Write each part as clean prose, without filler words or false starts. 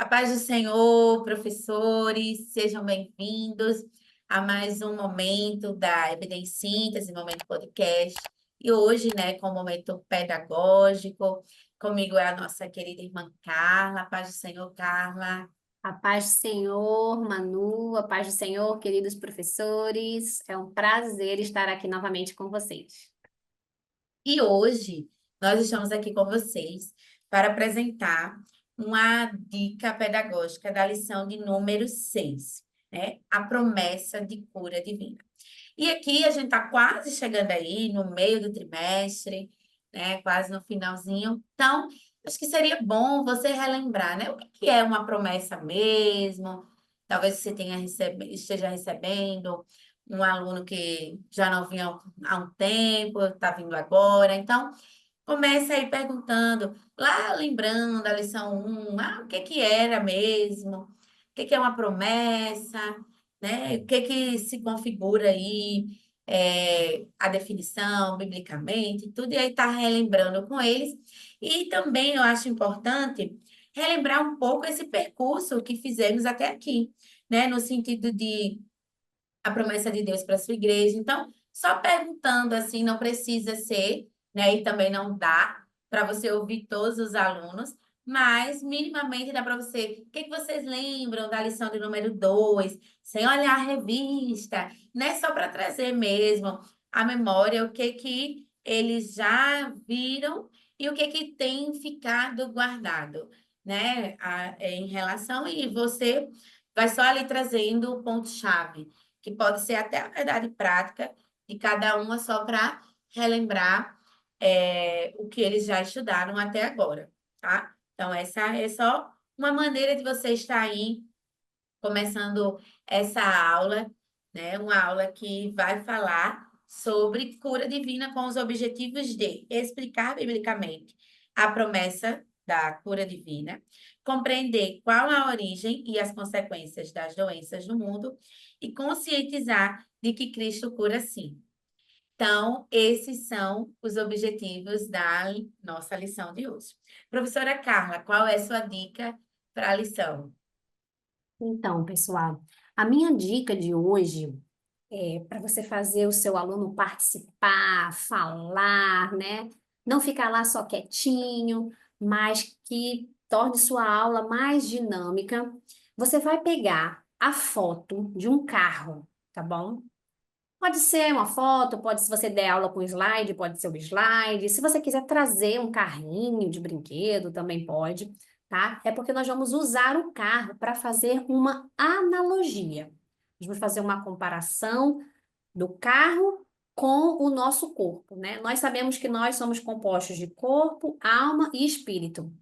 A paz do Senhor, professores, sejam bem-vindos a mais um momento da Evidencíntese, momento podcast. E hoje, né, com o momento pedagógico, comigo é a nossa querida irmã Carla. A paz do Senhor, Carla. A paz do Senhor, Manu, a paz do Senhor, queridos professores. É um prazer estar aqui novamente com vocês. E hoje nós estamos aqui com vocês para apresentar uma dica pedagógica da lição de número 6, né? A promessa de cura divina. E aqui a gente está quase chegando aí no meio do trimestre, né? Quase no finalzinho. Então, acho que seria bom você relembrar, né? O que que é uma promessa mesmo? Talvez você esteja recebendo um aluno que já não vinha há um tempo, está vindo agora. Então, começa aí perguntando, lá lembrando a lição 1, o que que era mesmo? O que que é uma promessa? Né? O que que se configura aí, a definição, biblicamente, tudo, e aí tá relembrando com eles. E também eu acho importante relembrar um pouco esse percurso que fizemos até aqui, né? No sentido de a promessa de Deus para a sua igreja. Então, só perguntando assim, não precisa ser, né? E também não dá para você ouvir todos os alunos, mas minimamente dá para você. O que que vocês lembram da lição de número 2, sem olhar a revista, né? Só para trazer mesmo a memória, o que que eles já viram e o que que tem ficado guardado, né? Em relação, e você vai só ali trazendo o ponto-chave que pode ser até a verdade prática de cada uma, só para relembrar o que eles já estudaram até agora, tá? Então, essa é só uma maneira de você estar aí começando essa aula, né? Uma aula que vai falar sobre cura divina com os objetivos de explicar biblicamente a promessa da cura divina, compreender qual a origem e as consequências das doenças no mundo e conscientizar de que Cristo cura sim. Então, esses são os objetivos da nossa lição de hoje. Professora Carla, qual é a sua dica para a lição? Então, pessoal, a minha dica de hoje é para você fazer o seu aluno participar, falar, né? Não ficar lá só quietinho, mas que torne sua aula mais dinâmica. Você vai pegar a foto de um carro, tá bom? Pode ser uma foto, pode, se você der aula com slide, pode ser o slide. Se você quiser trazer um carrinho de brinquedo, também pode, tá? É porque nós vamos usar o carro para fazer uma analogia. Nós vamos fazer uma comparação do carro com o nosso corpo, né? Nós sabemos que nós somos compostos de corpo, alma e espírito.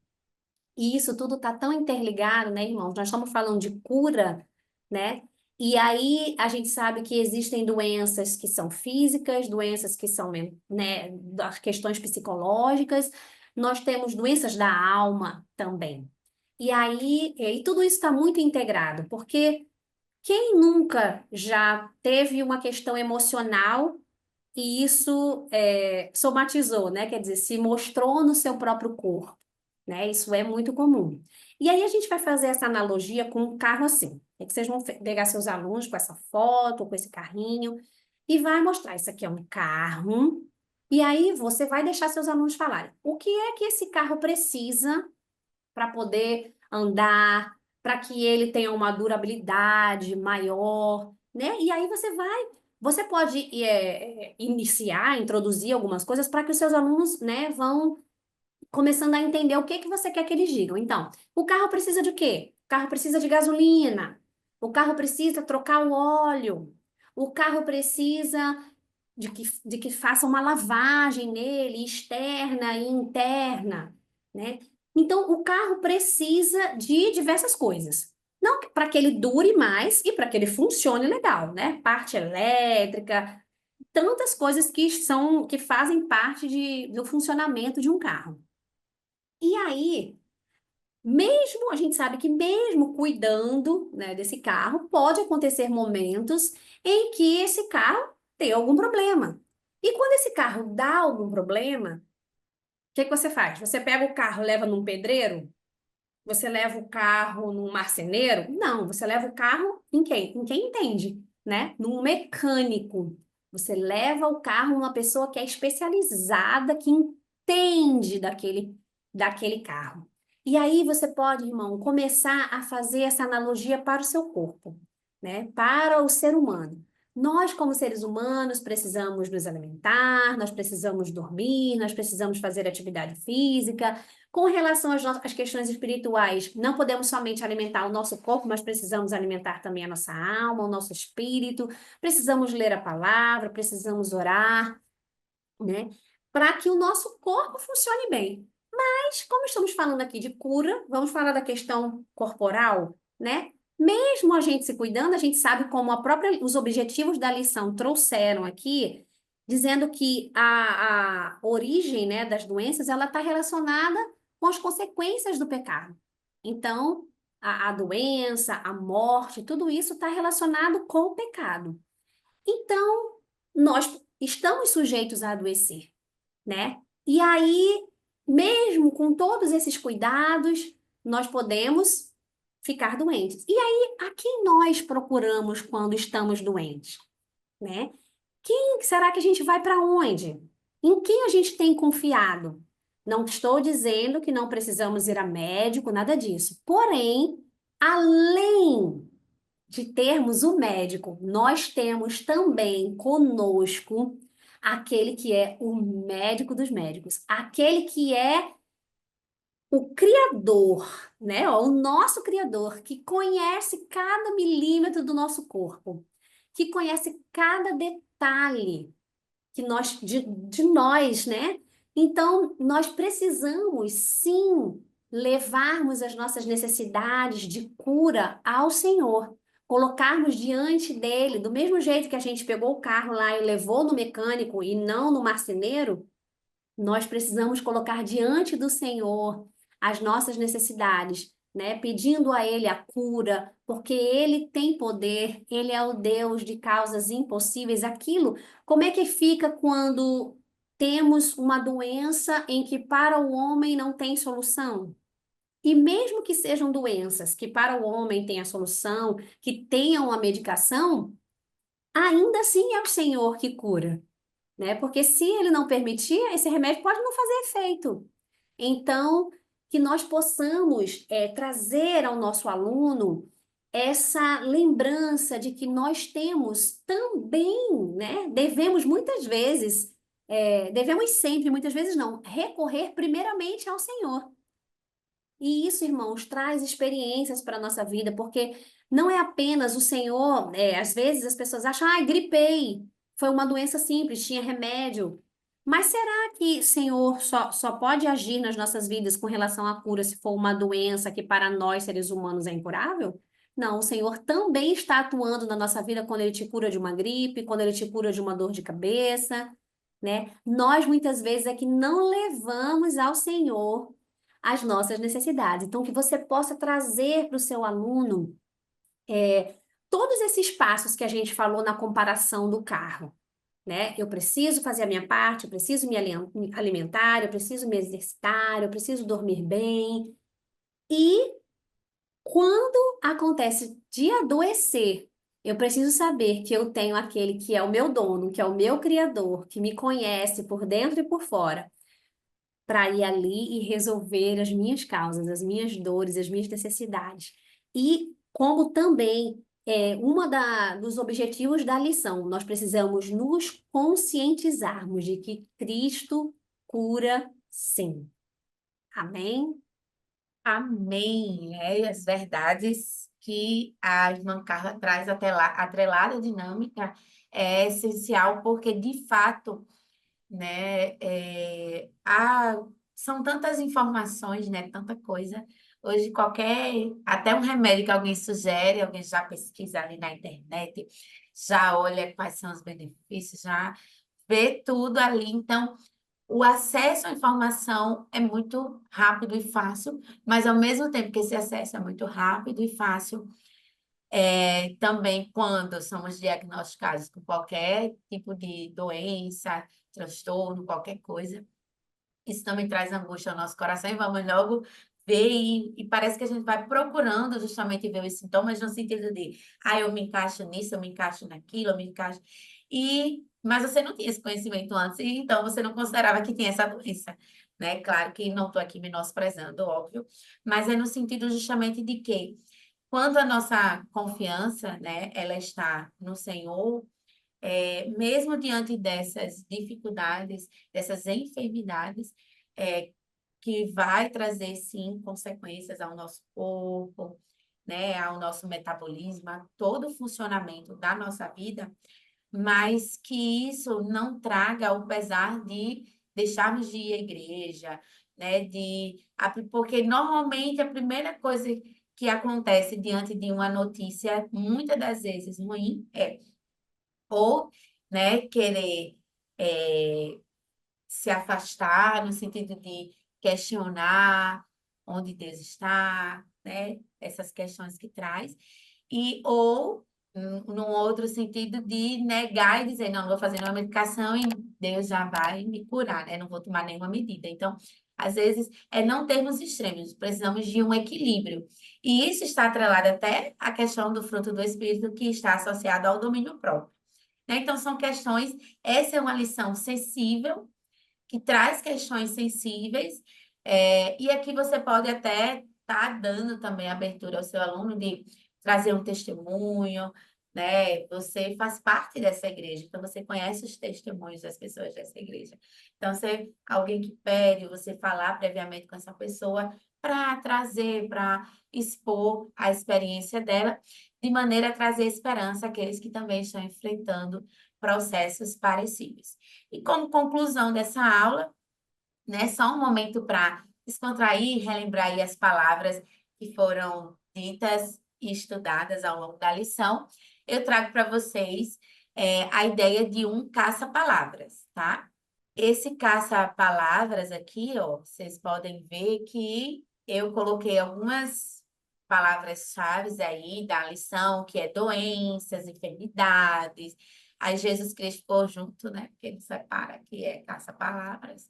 E isso tudo está tão interligado, né, irmãos? Nós estamos falando de cura, né? E aí a gente sabe que existem doenças que são físicas, doenças que são, né, das questões psicológicas. Nós temos doenças da alma também. E tudo isso está muito integrado, porque quem nunca já teve uma questão emocional e isso somatizou, né? Quer dizer, se mostrou no seu próprio corpo, né? Isso é muito comum. E aí a gente vai fazer essa analogia com um carro assim. É que vocês vão pegar seus alunos com essa foto, com esse carrinho, e vai mostrar, isso aqui é um carro, e aí você vai deixar seus alunos falarem. O que é que esse carro precisa para poder andar, para que ele tenha uma durabilidade maior, né? E aí você pode iniciar, introduzir algumas coisas para que os seus alunos, né, vão começando a entender o que que você quer que eles digam. Então, o carro precisa de quê? O carro precisa de gasolina. O carro precisa trocar o óleo. O carro precisa de que faça uma lavagem nele, externa e interna, né? Então, o carro precisa de diversas coisas. Não para que ele dure mais e para que ele funcione legal, né? Parte elétrica, tantas coisas que fazem parte do funcionamento de um carro. E aí, mesmo a gente sabe que mesmo cuidando, né, desse carro, pode acontecer momentos em que esse carro tem algum problema. E quando esse carro dá algum problema, o que que você faz? Você pega o carro, leva num pedreiro? Você leva o carro num marceneiro? Não, você leva o carro em quem? Em quem entende, né? Num mecânico. Você leva o carro numa pessoa que é especializada, que entende daquele carro. E aí você pode, irmão, começar a fazer essa analogia para o seu corpo, né? Para o ser humano. Nós, como seres humanos, precisamos nos alimentar, nós precisamos dormir, nós precisamos fazer atividade física. Com relação às questões espirituais, não podemos somente alimentar o nosso corpo, mas precisamos alimentar também a nossa alma, o nosso espírito. Precisamos ler a palavra, precisamos orar, né? Para que o nosso corpo funcione bem. Mas, como estamos falando aqui de cura, vamos falar da questão corporal, né? Mesmo a gente se cuidando, a gente sabe como os objetivos da lição trouxeram aqui, dizendo que a origem, né, das doenças, ela está relacionada com as consequências do pecado. Então, a doença, a morte, tudo isso está relacionado com o pecado. Então, nós estamos sujeitos a adoecer, né? E aí, mesmo com todos esses cuidados, nós podemos ficar doentes. E aí, a quem nós procuramos quando estamos doentes, né? Quem será que a gente vai para onde? Em quem a gente tem confiado? Não estou dizendo que não precisamos ir a médico, nada disso. Porém, além de termos o médico, nós temos também conosco aquele que é o médico dos médicos, aquele que é o Criador, né? Ó, o nosso Criador, que conhece cada milímetro do nosso corpo, que conhece cada detalhe de nós, né? Então, nós precisamos sim levarmos as nossas necessidades de cura ao Senhor, colocarmos diante dele, do mesmo jeito que a gente pegou o carro lá e levou no mecânico e não no marceneiro, nós precisamos colocar diante do Senhor as nossas necessidades, né? Pedindo a Ele a cura, porque Ele tem poder, Ele é o Deus de causas impossíveis. Aquilo, como é que fica quando temos uma doença em que para o homem não tem solução? E mesmo que sejam doenças que para o homem tem a solução, que tenham a medicação, ainda assim é o Senhor que cura, né? Porque se ele não permitir, esse remédio pode não fazer efeito. Então, que nós possamos trazer ao nosso aluno essa lembrança de que nós temos também, né? Devemos muitas vezes, devemos sempre, muitas vezes não, recorrer primeiramente ao Senhor. E isso, irmãos, traz experiências para a nossa vida, porque não é apenas o Senhor, às vezes as pessoas acham, ah, gripei, foi uma doença simples, tinha remédio. Mas será que o Senhor só pode agir nas nossas vidas com relação à cura se for uma doença que para nós, seres humanos, é incurável? Não, o Senhor também está atuando na nossa vida quando Ele te cura de uma gripe, quando Ele te cura de uma dor de cabeça, né? Nós, muitas vezes, é que não levamos ao Senhor as nossas necessidades. Então, que você possa trazer para o seu aluno todos esses passos que a gente falou na comparação do carro, né? Eu preciso fazer a minha parte, eu preciso me alimentar, eu preciso me exercitar, eu preciso dormir bem. E quando acontece de adoecer, eu preciso saber que eu tenho aquele que é o meu dono, que é o meu criador, que me conhece por dentro e por fora para ir ali e resolver as minhas causas, as minhas dores, as minhas necessidades. E como também dos objetivos da lição, nós precisamos nos conscientizarmos de que Cristo cura sim. Amém? Amém. É, e as verdades que a irmã Carla traz atrelada à dinâmica é essencial, porque, de fato, né, são tantas informações, né, tanta coisa. Hoje, até um remédio que alguém sugere, alguém já pesquisa ali na internet, já olha quais são os benefícios, já vê tudo ali. Então, o acesso à informação é muito rápido e fácil, mas ao mesmo tempo que esse acesso é muito rápido e fácil, também quando somos diagnosticados com qualquer tipo de doença, transtorno, qualquer coisa, isso também traz angústia ao nosso coração e vamos logo vê e parece que a gente vai procurando justamente ver os sintomas no sentido de, eu me encaixo nisso, eu me encaixo naquilo, eu me encaixo... Mas você não tinha esse conhecimento antes, e então você não considerava que tinha essa doença, né? Claro que não estou aqui menosprezando, óbvio, mas é no sentido justamente de que quando a nossa confiança, né, ela está no Senhor, mesmo diante dessas dificuldades, dessas enfermidades, é, que vai trazer, sim, consequências ao nosso corpo, né, ao nosso metabolismo, a todo o funcionamento da nossa vida, mas que isso não traga o pesar de deixarmos de ir à igreja, né, porque normalmente a primeira coisa que acontece diante de uma notícia, muitas das vezes ruim, ou, né, querer se afastar no sentido de questionar onde Deus está, né? Essas questões que traz. Ou, num outro sentido de negar e dizer, não vou fazer nenhuma medicação e Deus já vai me curar, né? Não vou tomar nenhuma medida. Então, às vezes, não termos extremos, precisamos de um equilíbrio. E isso está atrelado até à questão do fruto do Espírito, que está associado ao domínio próprio, né? Então, são questões, essa é uma lição sensível, que traz questões sensíveis, e aqui você pode até estar dando também abertura ao seu aluno de trazer um testemunho, né? Você faz parte dessa igreja, então você conhece os testemunhos das pessoas dessa igreja. Então, se alguém que pede, você falar previamente com essa pessoa para trazer, para expor a experiência dela, de maneira a trazer esperança àqueles que também estão enfrentando processos parecidos. E como conclusão dessa aula, né, só um momento para descontrair, relembrar aí as palavras que foram ditas e estudadas ao longo da lição, eu trago para vocês a ideia de um caça-palavras, tá? Esse caça-palavras aqui, ó, vocês podem ver que eu coloquei algumas palavras-chave aí da lição, que é doenças, enfermidades. Aí Jesus Cristo por junto, né? Porque ele separa que é caça-palavras.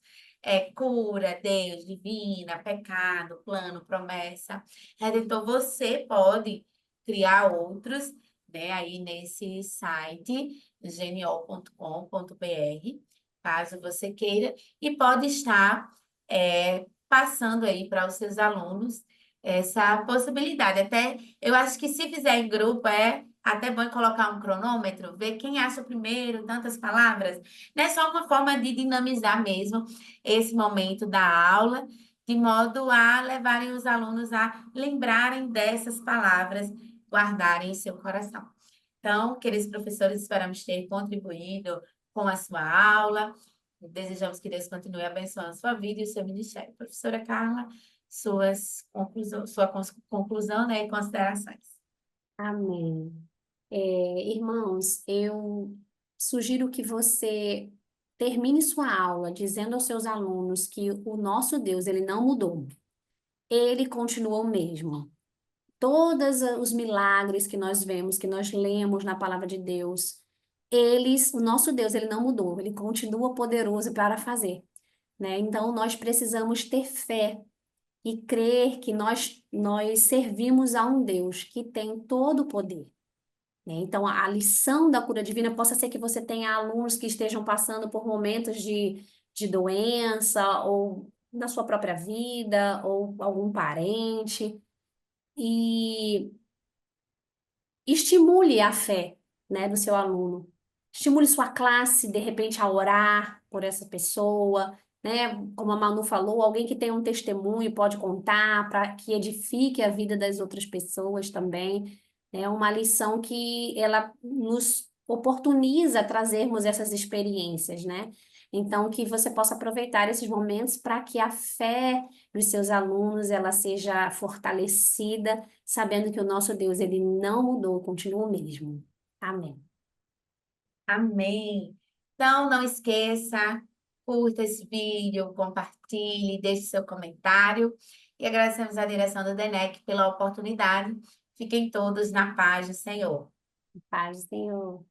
Cura, Deus, divina, pecado, plano, promessa. Redentor, você pode criar outros, né? Aí nesse site, genial.com.br, caso você queira, e pode estar passando aí para os seus alunos essa possibilidade. Até eu acho que se fizer em grupo é até bom colocar um cronômetro, ver quem acha primeiro tantas palavras, né? Só uma forma de dinamizar mesmo esse momento da aula, de modo a levarem os alunos a lembrarem dessas palavras, guardarem em seu coração. Então, queridos professores, esperamos ter contribuído com a sua aula. Desejamos que Deus continue abençoando a sua vida e o seu ministério. Professora Carla, sua conclusão, né, e considerações. Amém. Irmãos, eu sugiro que você termine sua aula dizendo aos seus alunos que o nosso Deus, ele não mudou. Ele continuou o mesmo. Todos os milagres que nós vemos, que nós lemos na palavra de Deus, o nosso Deus, ele não mudou, ele continua poderoso para fazer, né? Então nós precisamos ter fé e crer que nós servimos a um Deus que tem todo o poder, né? Então a lição da cura divina possa ser que você tenha alunos que estejam passando por momentos de doença ou na sua própria vida ou algum parente e estimule a fé, né, do seu aluno. Estimule sua classe, de repente, a orar por essa pessoa, né? Como a Manu falou, alguém que tem um testemunho pode contar para que edifique a vida das outras pessoas também. É uma lição que ela nos oportuniza trazermos essas experiências, né? Então, que você possa aproveitar esses momentos para que a fé dos seus alunos ela seja fortalecida sabendo que o nosso Deus, ele não mudou, continua o mesmo. Amém. Amém. Então, não esqueça, curta esse vídeo, compartilhe, deixe seu comentário. E agradecemos à direção do DENEC pela oportunidade. Fiquem todos na paz do Senhor. Paz do Senhor.